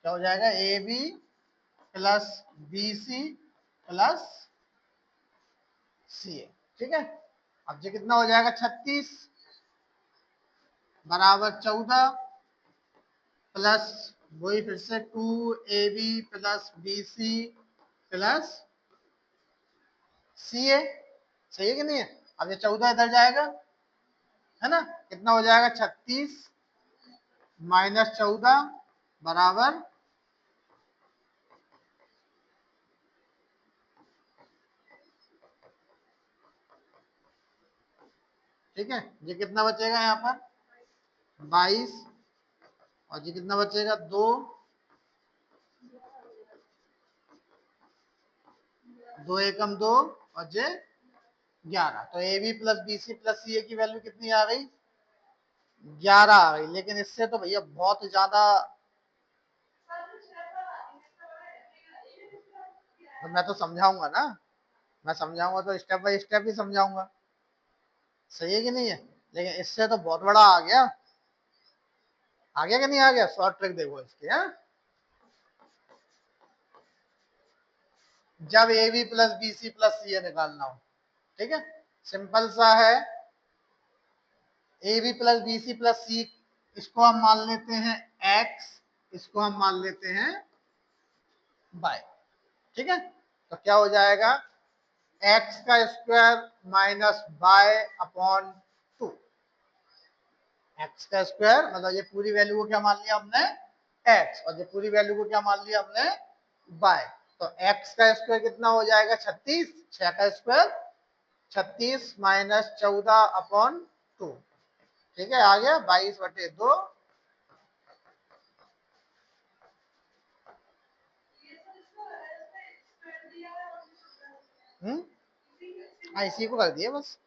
क्या हो जाएगा, A B plus B C plus C A. ठीक है, अब ये कितना हो जाएगा, 36 बराबर 14 प्लस वही फिर से 2ab plus B C plus C A. सही है कि नहीं है? अब ये 14 इधर जाएगा, है ना, कितना हो जाएगा, 36 माइनस 14 बराबर, ठीक है, ये कितना बचेगा यहाँ पर 22, और ये कितना बचेगा 2, 2 एकम 2 और जे 11। तो A B plus B C plus C A की वैल्यू कितनी आ गई, 11 आ गई। लेकिन इससे तो भैया बहुत ज्यादा, तो मैं तो समझाऊंगा ना, मैं समझाऊंगा तो स्टेप बाय स्टेप ही समझाऊंगा। सही है कि नहीं है? लेकिन इससे तो बहुत बड़ा आ गया, आ गया कि नहीं आ गया? शॉर्ट ट्रिक देखो इसकी, है जब A B plus B C plus C A निकालना हो। ठीक है, सिंपल सा है, A B plus B C plus C, इसको हम मान लेते हैं एक्स, इसको हम मान लेते हैं बाय। ठीक है, तो क्या हो जाएगा, एक्स का square minus by upon 2। X का स्क्वायर मतलब ये पूरी वैल्यू को क्या मान लिया हमने, एक्स, और ये पूरी वैल्यू को क्या मान लिया हमने, बाय। तो एक्स का स्क्वायर कितना हो जाएगा, 36, 6 का स्क्वायर 36 माइनस 14 अपॉन 2। ठीक है, आ गया 22/2। इसी को कर दिया बस।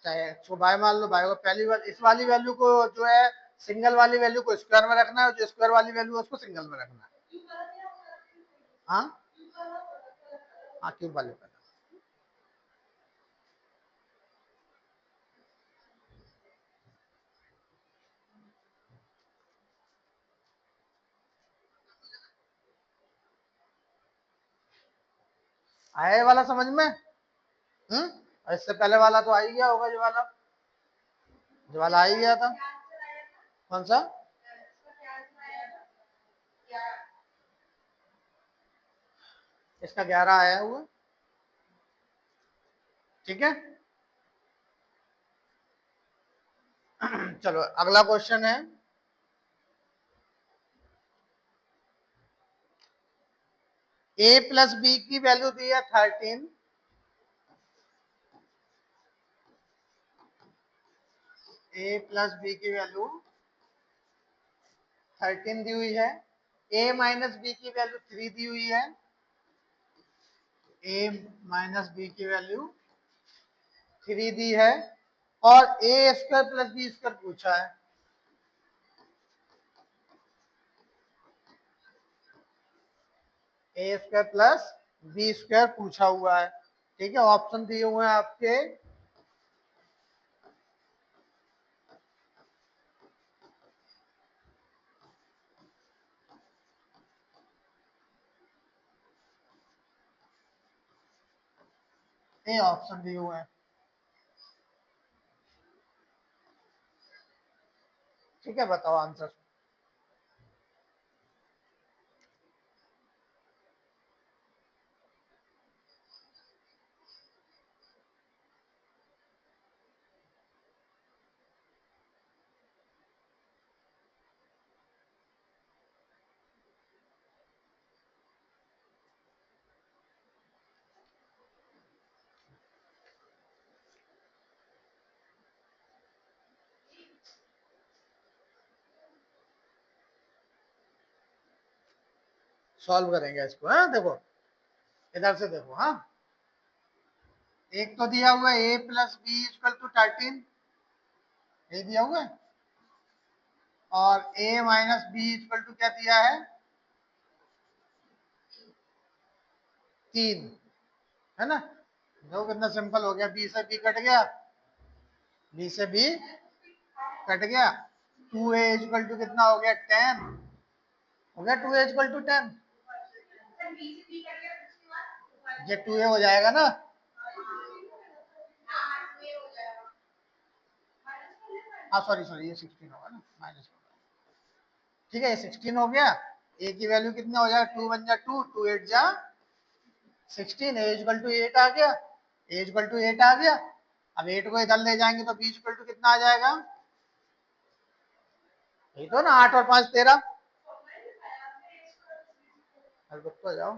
चाहे इसको बाय मान लो, बाय को पहली बार इस वाली वैल्यू को जो है सिंगल वाली वैल्यू को स्क्वायर में रखना है, और जो स्क्वायर वाली वैल्यू है उसको सिंगल में रखना है। हाँ हाँ, क्यूब वाले पर आया ये वाला समझ में? और इससे पहले वाला तो आ ही गया होगा, जो वाला आ ही गया था। कौन सा? इसका 11 आया हुआ। ठीक है, चलो अगला क्वेश्चन है, ए प्लस बी की वैल्यू दी है 13, ए प्लस बी की वैल्यू 13 दी हुई है, ए माइनस बी की वैल्यू 3 दी हुई है, ए माइनस बी की वैल्यू 3 दी है, और ए स्क्वायर प्लस बी स्क्वायर पूछा है। ए स्क्वायर प्लस बी स्क्वायर पूछा हुआ है। ठीक है, ऑप्शन दिए हुए हैं आपके, ए ऑप्शन दिए हुए हैं। ठीक है, बताओ आंसर। सॉल्व करेंगे इसको, है देखो, इधर से देखो। हाँ, एक तो दिया हुआ है ए प्लस बी इक्वल टू 13, ये दिया हुआ है, और ए माइनस बी इक्वल टू क्या दिया है, 3, है ना। देखो कितना सिंपल हो गया, बी से बी कट गया, बी से बी कट गया, 2a इक्वल टू कितना हो गया 10, हो गया 2a इक्वल टू 10, ये 2a हो जाएगा ना, हाँ सॉरी ये 16 होगा ना, माइनस, ठीक है ये 16 हो गया, a की वैल्यू कितना हो जाएगा 2 1 जा 2, 2 8 जा 16, a इक्वल टू 8 आ गया, a इक्वल टू 8 आ गया। अब 8 को इधर ले जाएंगे तो b इक्वल टू कितना आ जाएगा, यही तो ना 8 और 5 13, रुक तो जाओ,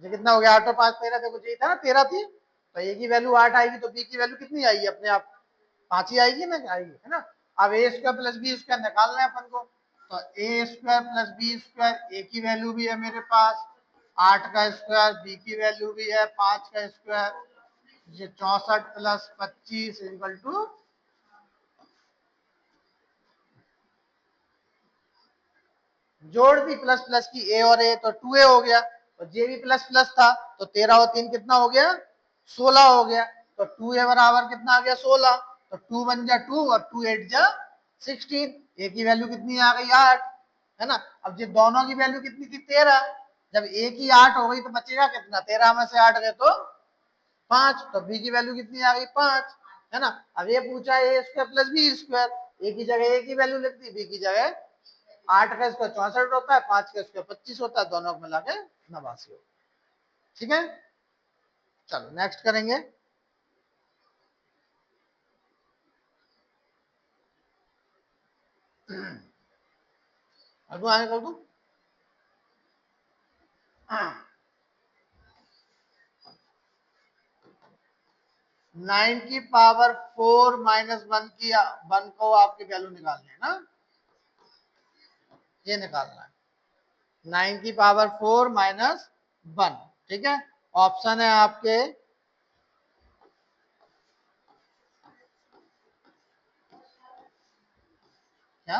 ये कितना हो गया 8 और 5 13, देखो यही था ना 13 थी, तो a की वैल्यू 8 आएगी तो b की वैल्यू कितनी आएगी अपने आप 5 ही आएगी ना, आएगी है ना। अब a square plus B square निकालना है अपन को, तो a square plus B square, a की वैल्यू भी है मेरे पास 8 का स्क्वायर, b की वैल्यू भी है 5 का स्क्वायर, ये 64 प्लस 25 इक्वल टू, जोड़ दी प्लस प्लस की a और a तो 2a हो गया, तो जे भी प्लस प्लस था तो 13 और 3 कितना हो गया 16 हो गया, तो 2a बराबर कितना आ गया 16, तो 2 1 जा 2 और 2 8 जा 16, a की वैल्यू कितनी आ गई 8, है ना। अब ये दोनों की वैल्यू कितनी थी 13, जब a की 8 हो गई तो बचेगा कितना, 13 में से 8 गए तो 5, तो b की वैल्यू कितनी आ गई 5, है ना। अब ये पूछा a square plus B square, a की जगह a की वैल्यू लिख दी, b की जगह 8 का स्क्वायर 64 होता है, 5 का स्क्वायर 25 होता है, दोनों को मिला के 89 होता है, ठीक है। चलो नेक्स्ट करेंगे, अब आगे कर दूं, 9 की पावर 4 माइनस 1 की 1 को आपकी वैल्यू निकालनी है ना, ये निकालना है 9 की पावर 4 माइनस 1, ठीक है। ऑप्शन है आपके क्या,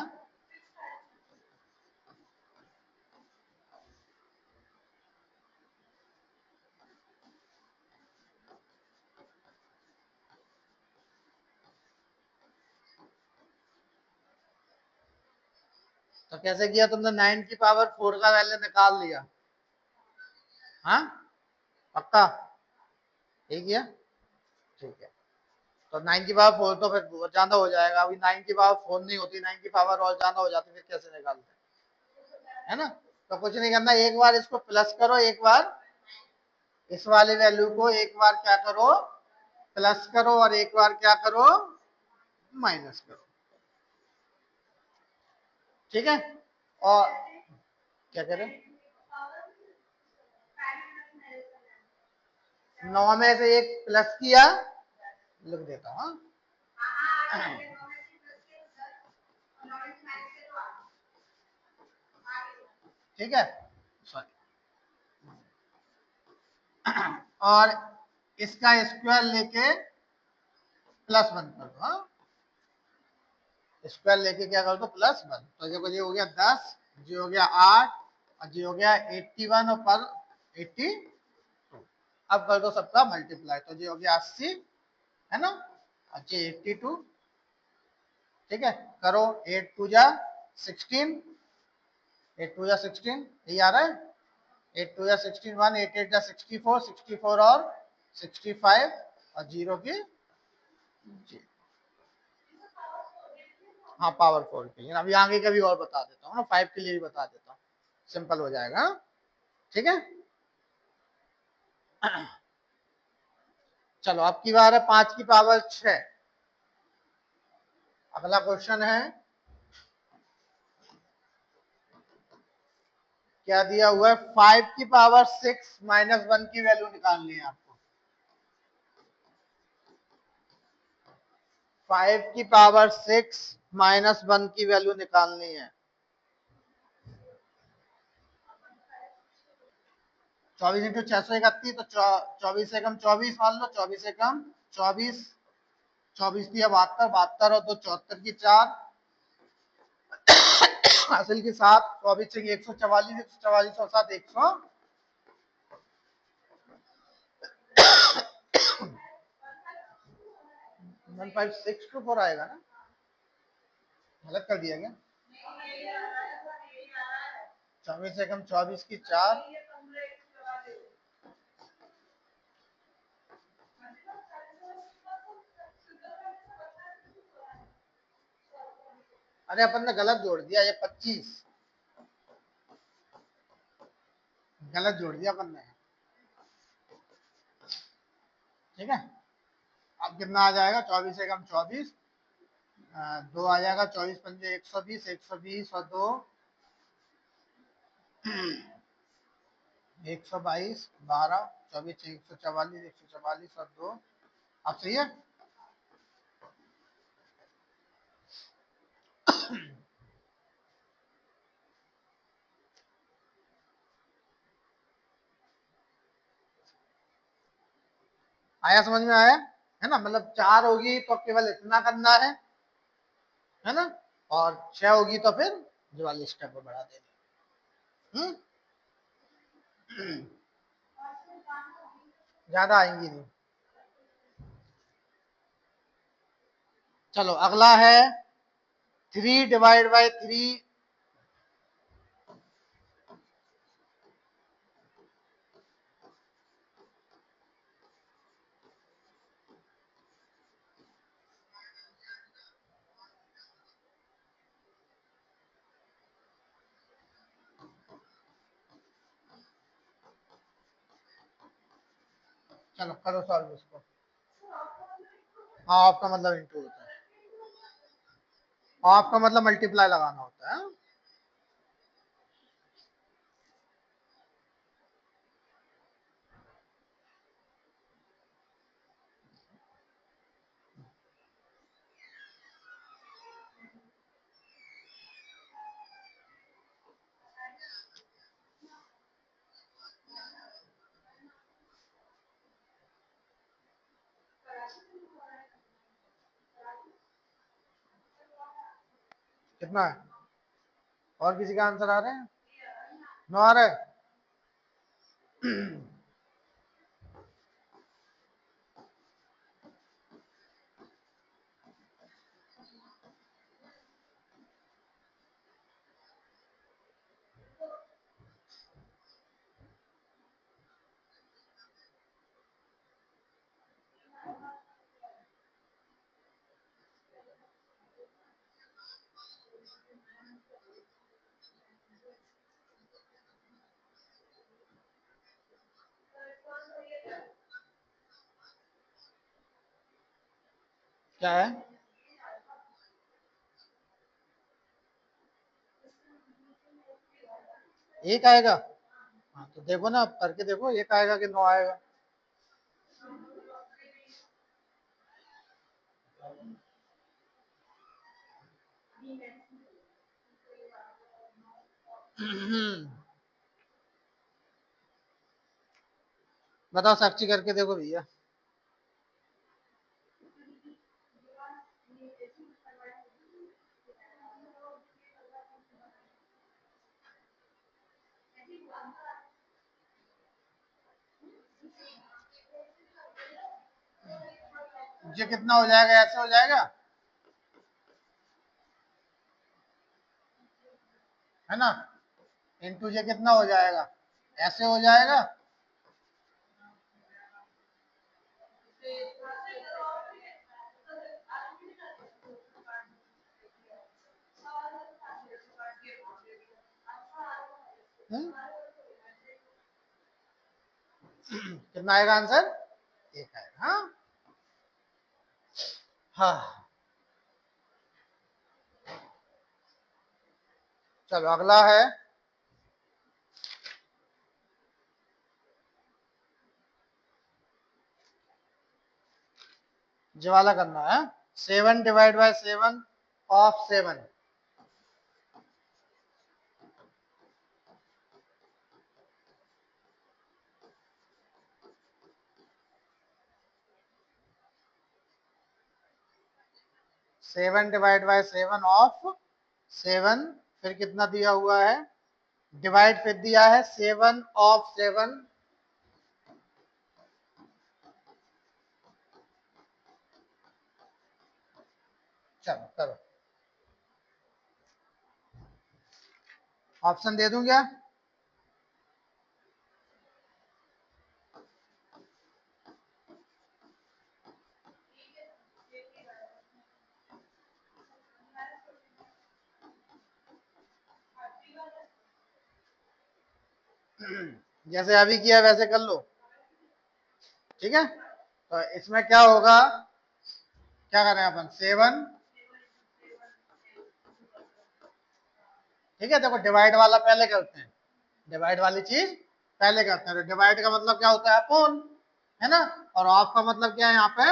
तो कैसे किया तुमने 9 की पावर 4 का वैल्यू निकाल लिया, हाँ पक्का, ठीक है ठीक है, तो 9 की पावर 4 तो फिर बहुत ज्यादा हो जाएगा, अभी 9 की पावर 4 नहीं होती, 9 की पावर और ज्यादा हो जाती, फिर कैसे निकालते है ना। तो कुछ नहीं करना, एक बार इसको प्लस करो, एक बार इस वाली वैल्यू को एक बार क्या करो प्लस करो, और एक बार क्या करो माइनस करो, ठीक है। और क्या करें, 9 में से एक प्लस किया, लिख देता हूँ, ठीक है, सॉरी, और इसका स्क्वायर लेके प्लस 1 कर दो, हाँ स्क्वायर लेके क्या कर दो प्लस 1, तो देखो ये हो गया 10, ये हो गया 8, और ये हो गया 81 और पर 82, अब कर दो सबका मल्टीप्लाई, तो ये हो गया 80, है ना, अच्छा 82, ठीक है, करो 8 2 जा 16, 8 2 जा 16, यही आ रहा है, 8 2 जा 16 1, 8 8 जा 64, 64 और 65 और 0 की जी, हाँ पावर 4 के लिए, अभी आगे का भी और बता देता हूँ ना, 5 के लिए भी बता देता हूँ, सिंपल हो जाएगा, हाँ? ठीक है। चलो अब की बार है 5 की पावर 6, अगला क्वेश्चन है, क्या दिया हुआ है 5 की पावर 6 माइनस 1 की वैल्यू निकालनी है आपको, 5 की पावर 6 माइनस 1 की वैल्यू निकालनी है, 24 इंटू 631, तो 24 एकम 24 मान लो, 24 एकम 24, 24 दिया 72, 72 और 2 74 की 4, हासिल की 7, 24 से 144, 144 और 7 100, 1564 आएगा ना, गलत कर दिया क्या? 24 से कम 24 की 4, अरे अपन ने गलत जोड़ दिया, ये 25 गलत जोड़ दिया अपन ने, ठीक है। अब कितना आ जाएगा, 24 से कम 24, 2 आ जाएगा, 24 पंजे 120, 120 और 2 122, 12, 24 144, 144 और 2, अब सही है। आया, समझ में आया है ना, मतलब 4 होगी तो केवल इतना करना है ना, और 6 होगी तो फिर जो वाली स्टेप बढ़ा देनी। ज्यादा आएंगी नहीं। चलो अगला है 3/3। चलो करो सॉल्व इसको। हाँ, आपका मतलब इंटू होता है, आपका मतलब मल्टीप्लाई लगाना होता है। कितना है, और किसी का आंसर आ रहे हैं, 9 आ रहा है। क्या है, एक आएगा। हाँ तो देखो ना, अब करके देखो, एक आएगा कि 9 आएगा। बताओ, साक्षी करके देखो भैया। ये कितना हो जाएगा, ऐसे हो जाएगा है ना, इंटू ये कितना हो जाएगा, ऐसे हो जाएगा। कितना आएगा आंसर, एक आएगा। हाँ हाँ, चलो अगला है ये वाला करना है, 7/7 ऑफ 7। 7/7 ऑफ 7, फिर कितना दिया हुआ है, डिवाइड फिर दिया है 7/7, चलो करो, ऑप्शन दे दूं क्या? जैसे अभी किया वैसे कर लो, ठीक है। तो इसमें क्या होगा, क्या करें अपन, 7, ठीक है। देखो डिवाइड वाला पहले करते हैं, डिवाइड वाली चीज पहले करते हैं। तो डिवाइड का मतलब क्या होता है, अपोन, है ना। और ऑफ का मतलब क्या है यहाँ पे,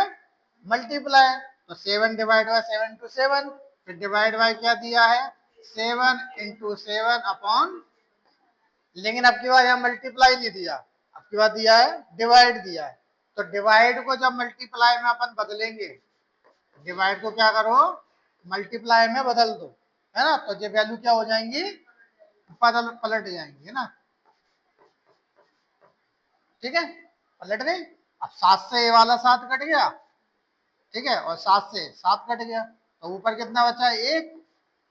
मल्टीप्लाई। तो 7 डिवाइड बाय 7 टू 7, फिर डिवाइड बाय क्या दिया है, 7 इंटू 7 अपॉन, लेकिन अब की बार यहाँ मल्टीप्लाई नहीं दिया, अब की बार दिया है डिवाइड दिया है। तो डिवाइड को जब मल्टीप्लाई में अपन बदलेंगे, डिवाइड को क्या करो, मल्टीप्लाई में बदल दो, है ना। तो ये वैल्यू क्या हो जाएंगी, पलट जाएंगी, है ना, ठीक है, पलट गई। अब 7 से ये वाला 7 कट गया, ठीक है, और 7 से 7 कट गया, तो ऊपर कितना बचा, 1,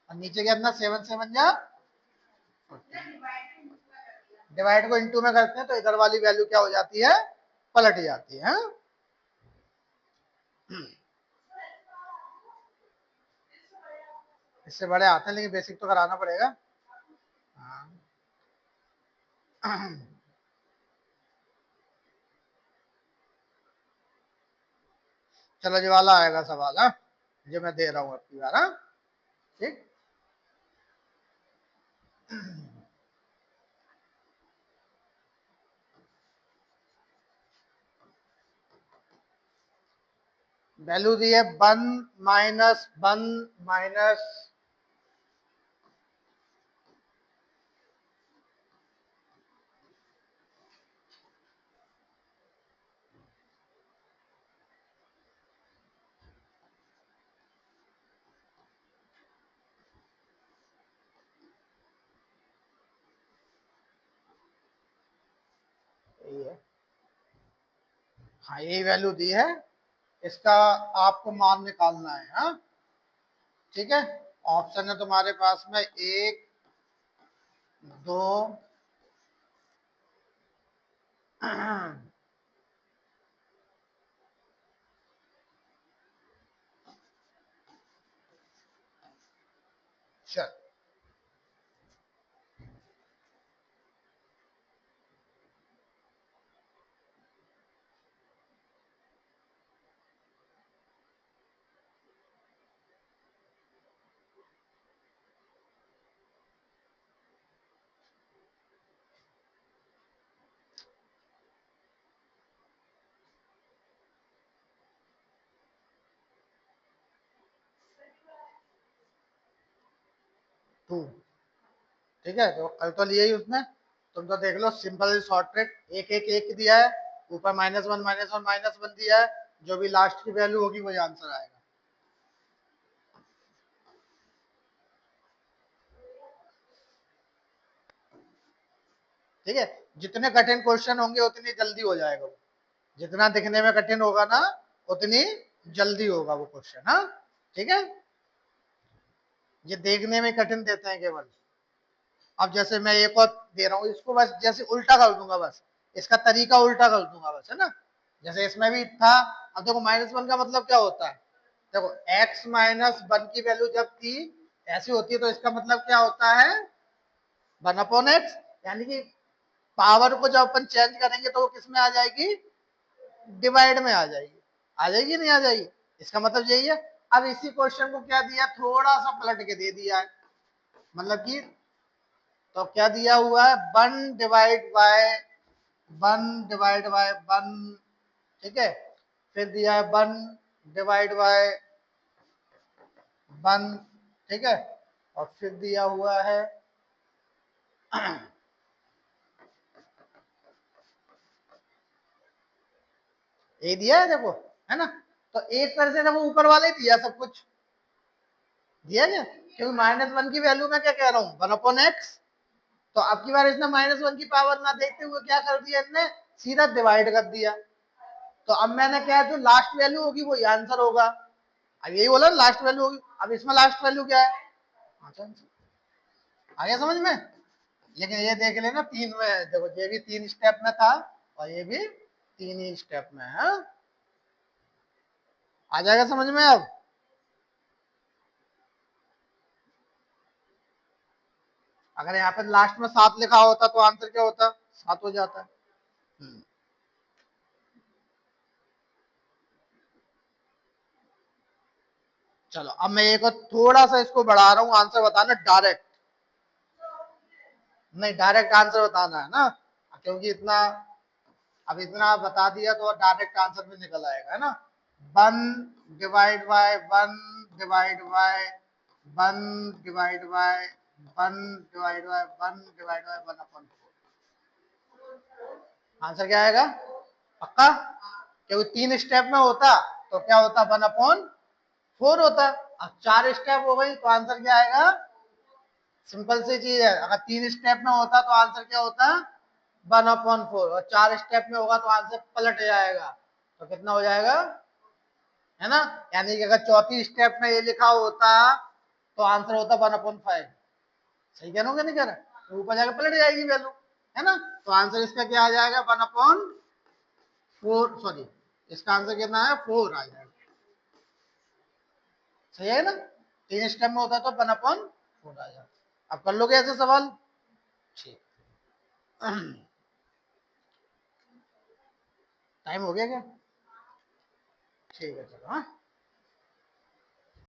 और नीचे कितना, 7 से बन जा। डिवाइड को इनटू में करते हैं तो इधर वाली वैल्यू क्या हो जाती है, पलट जाती है। इससे बड़े आते हैं लेकिन बेसिक तो कराना पड़ेगा। हाँ। चलो जो वाला आएगा सवाल, हाँ, जो मैं दे रहा हूँ आपकी बार, हाँ, ठीक। वैल्यू दी है 1 माइनस 1 माइनस, हाँ यही वैल्यू दी है, इसका आपको मान निकालना है, हाँ, ठीक है। ऑप्शन है तुम्हारे पास में 1, 2, चल 2, ठीक है। तो कल तो लिया ही उसने, तुम तो देख लो, सिंपल शॉर्ट ट्रिक, एक एक एक दिया है, ऊपर -1 -1 -1 दिया है, जो भी लास्ट की वैल्यू होगी वही आंसर आएगा। ठीक है, जितने कठिन क्वेश्चन होंगे उतनी जल्दी हो जाएगा वो, जितना दिखने में कठिन होगा ना उतनी जल्दी होगा वो क्वेश्चन, हाँ, ठीक है। ये देखने में कठिन देते हैं केवल। अब जैसे मैं एक और दे रहा हूँ, इसको बस जैसे उल्टा कर दूंगा, बस इसका तरीका उल्टा कर दूंगा बस, है ना। जैसे इसमें भी था, अब देखो -1 का मतलब क्या होता है, देखो x -1 की वैल्यू जब थी ऐसी होती है तो इसका मतलब क्या होता है, 1/x, यानी कि पावर को जब अपन चेंज करेंगे तो वो किस में आ जाएगी, डिवाइड में आ जाएगी नहीं आ जाएगी, इसका मतलब यही है। अब इसी क्वेश्चन को क्या दिया, थोड़ा सा पलट के दे दिया है, मतलब कि, तो क्या दिया हुआ है, 1/1, ठीक है। फिर दिया है 1/1, ठीक है। और फिर दिया हुआ है ये दिया है देखो, है ना। तो एक तरह से देखो ऊपर वाले ही दिया, सब कुछ दिया गया, क्योंकि -1 की वैल्यू में क्या कह रहा हूँ, 1/x। तो अब की बार इसने -1 की पावर ना देखते हुए क्या कर दिया, इसने सीधा डिवाइड कर दिया। तो अब मैंने क्या है, जो लास्ट वैल्यू होगी वो आंसर होगा, अब यही बोला लास्ट वैल्यू होगी, अब इसमें लास्ट वैल्यू क्या है, आ गया समझ में। लेकिन ये देख लेना 3 में है, देखो ये भी 3 स्टेप में था और ये भी 3 ही स्टेप में है। आ जाएगा समझ में अब। अगर यहाँ पे लास्ट में 7 लिखा होता तो आंसर क्या होता, 7 हो जाता है। चलो अब मैं एक और थोड़ा सा इसको बढ़ा रहा हूँ, आंसर बताना डायरेक्ट, नहीं डायरेक्ट आंसर बताना है ना, क्योंकि इतना अब इतना बता दिया तो डायरेक्ट आंसर भी निकल आएगा, है ना। 1 divide by 1 divide by 1 divide by 1 divide by 1 divide by 1 upon 4, answer क्या आएगा पक्का, क्योंकि 3 स्टेप में होता तो क्या होता 1 अपॉन 4 होता। अब 4 स्टेप हो गई तो आंसर क्या आएगा, सिंपल सी चीज है, अगर 3 स्टेप में होता तो आंसर क्या होता 1/4, और 4 स्टेप में होगा तो आंसर पलट जाएगा, तो कितना हो जाएगा, है ना। यानी कि अगर चौथी स्टेप में ये लिखा होता तो आंसर होता 1/5, सही कह रहा हूँ क्या नहीं कह रहा, तो ऊपर जाकर पलट जाएगी वैल्यू, है ना। तो आंसर इसका क्या आ जाएगा 1/4, सॉरी इसका आंसर कितना है 4 आ जाएगा, सही है ना। 3 स्टेप में होता तो 1/4 आ जाएगा। अब कर लोगे ऐसे सवाल, ठीक। टाइम हो गया क्या, ठीक है चलो हाँ।